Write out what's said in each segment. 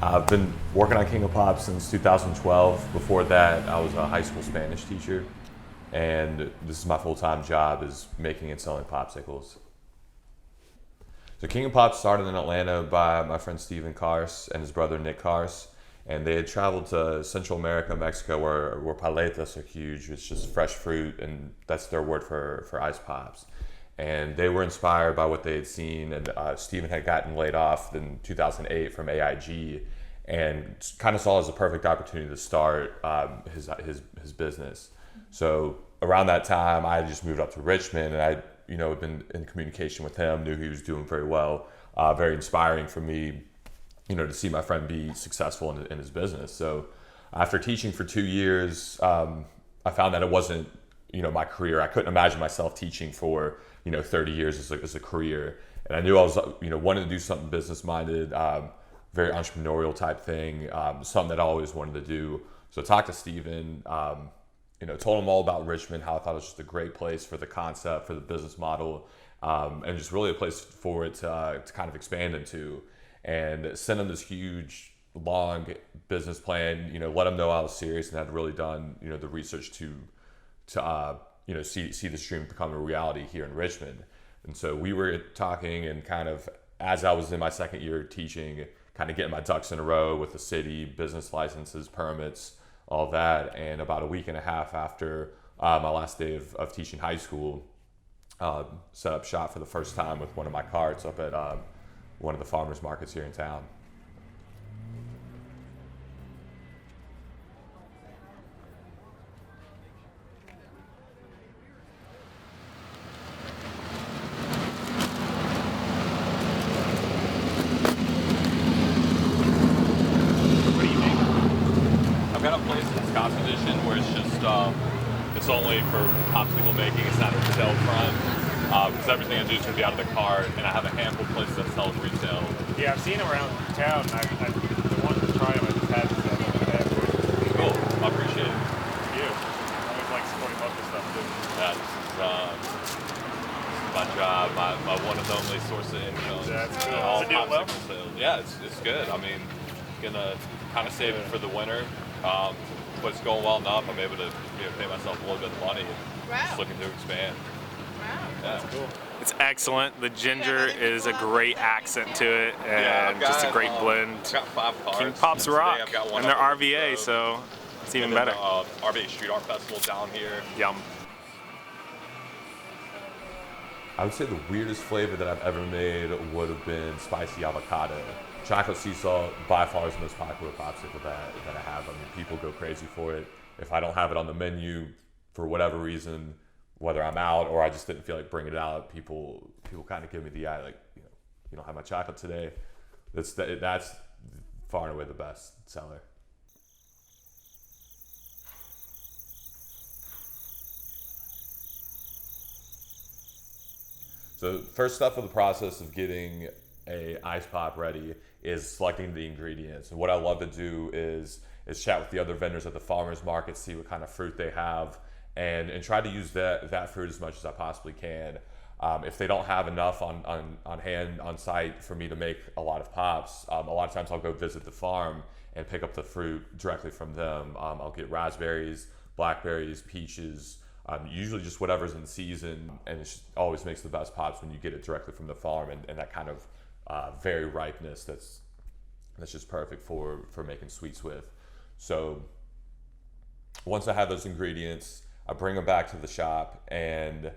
I've been working on King of Pop since 2012. Before that, I was a high school Spanish teacher, and this is my full-time job is making and selling popsicles. So King of Pop started in Atlanta by my friend Steven Cars and his brother Nick Cars, and they had traveled to Central America, Mexico, where paletas are huge. It's just fresh fruit, and that's their word for ice pops. And they were inspired by what they had seen, and Steven had gotten laid off in 2008 from AIG, and kind of saw it as a perfect opportunity to start his business. So around that time, I had just moved up to Richmond, and I had been in communication with him, knew he was doing very well, very inspiring for me, to see my friend be successful in his business. So after teaching for 2 years, I found that it wasn't, my career. I couldn't imagine myself teaching for, 30 years as a career. And I knew I was, wanting to do something business-minded, very entrepreneurial type thing, something that I always wanted to do. So I talked to Steven, told him all about Richmond, how I thought it was just a great place for the concept, for the business model, and just really a place for it to kind of expand into. And sent him this huge, long business plan, let him know I was serious and had really done, the research to see this dream become a reality here in Richmond. And so we were talking, and kind of as I was in my second year teaching, kind of getting my ducks in a row with the city, business licenses, permits, all that. And about a week and a half after my last day of teaching high school, set up shop for the first time with one of my carts up at one of the farmers markets here in town. I've got a place in Wisconsin edition where it's just it's only for popsicle making. It's not a retail front because everything I do is going to be out of the cart, and I have a handful of places that sell retail. Yeah, I've seen them around town. I wanted to try them. I just had to. Cool. I appreciate it. Thank you. I always like supporting local stuff too. That's my job, my one and only source of income. That's cool. All Is it doing well? popsicle sales. Yeah, it's good. I mean, gonna kind of save it for the winter. But it's going well enough. I'm able to pay myself a little bit of money. Just looking to expand. Wow. Yeah. That's cool. It's excellent. The ginger is a great accent to it, and Yeah, just a great blend. I've got 5 cars. King Pops Today rock, I've got one and they're up in RVA, Grove. so it's even And then, better. RVA Street Art Festival down here. Yum. I would say the weirdest flavor that I've ever made would have been spicy avocado. Chocolate sea salt by far is the most popular popsicle that I have. I mean, people go crazy for it. If I don't have it on the menu for whatever reason, whether I'm out or I just didn't feel like bringing it out, people kind of give me the eye, like, you don't have my chocolate today. That's far and away the best seller. So first step of the process of getting a ice pop ready is selecting the ingredients. And what I love to do is chat with the other vendors at the farmers market, see what kind of fruit they have, and try to use that fruit as much as I possibly can. If they don't have enough on hand, on site for me to make a lot of pops, a lot of times I'll go visit the farm and pick up the fruit directly from them. I'll get raspberries, blackberries, peaches, usually just whatever's in season, and it always makes the best pops when you get it directly from the farm, and that kind of very ripeness that's just perfect for making sweets with. So once I have those ingredients, I bring them back to the shop, and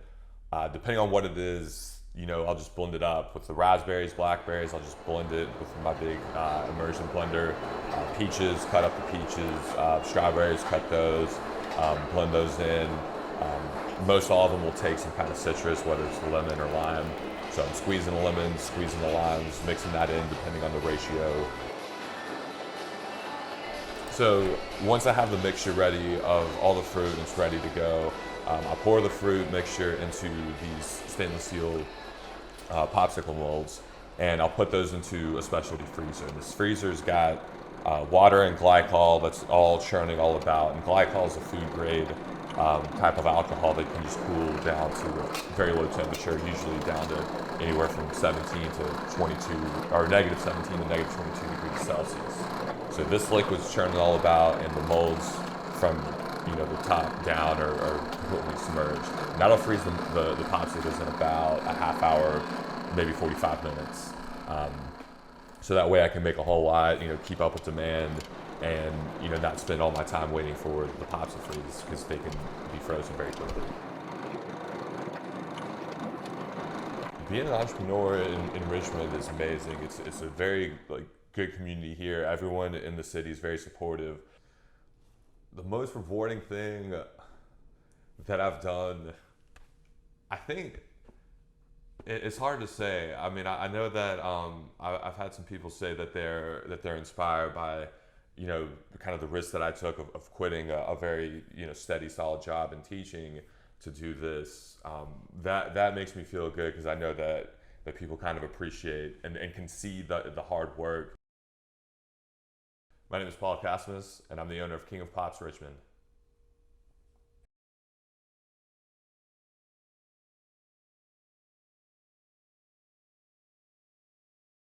depending on what it is, I'll just blend it up with the raspberries, blackberries. I'll just blend it with my big immersion blender. Peaches, cut up the peaches. Strawberries, cut those. Blend those in. Most all of them will take some kind of citrus, whether it's lemon or lime. So I'm squeezing the lemons, squeezing the limes, mixing that in depending on the ratio. So once I have the mixture ready of all the fruit and it's ready to go, I pour the fruit mixture into these stainless steel popsicle molds, and I'll put those into a specialty freezer. And this freezer's got water and glycol that's all churning all about. And glycol is a food grade type of alcohol that can just cool down to a very low temperature, usually down to anywhere from 17 to 22, or negative 17 to negative 22 degrees Celsius. So this liquid's churning all about, and the molds from the top down are completely submerged. And that'll freeze the popsicles in about a half hour, maybe 45 minutes. So that way I can make a whole lot, keep up with demand, and not spend all my time waiting for the pops to freeze, because they can be frozen very quickly. Being an entrepreneur in Richmond is amazing. It's a very good community here. Everyone in the city is very supportive. The most rewarding thing that I've done, I think, it's hard to say. I mean, I know that I've had some people say that they're inspired by, kind of the risk that I took of quitting a very steady, solid job in teaching to do this. That makes me feel good, because I know that people kind of appreciate and can see the hard work. My name is Paul Casmus, and I'm the owner of King of Pops Richmond.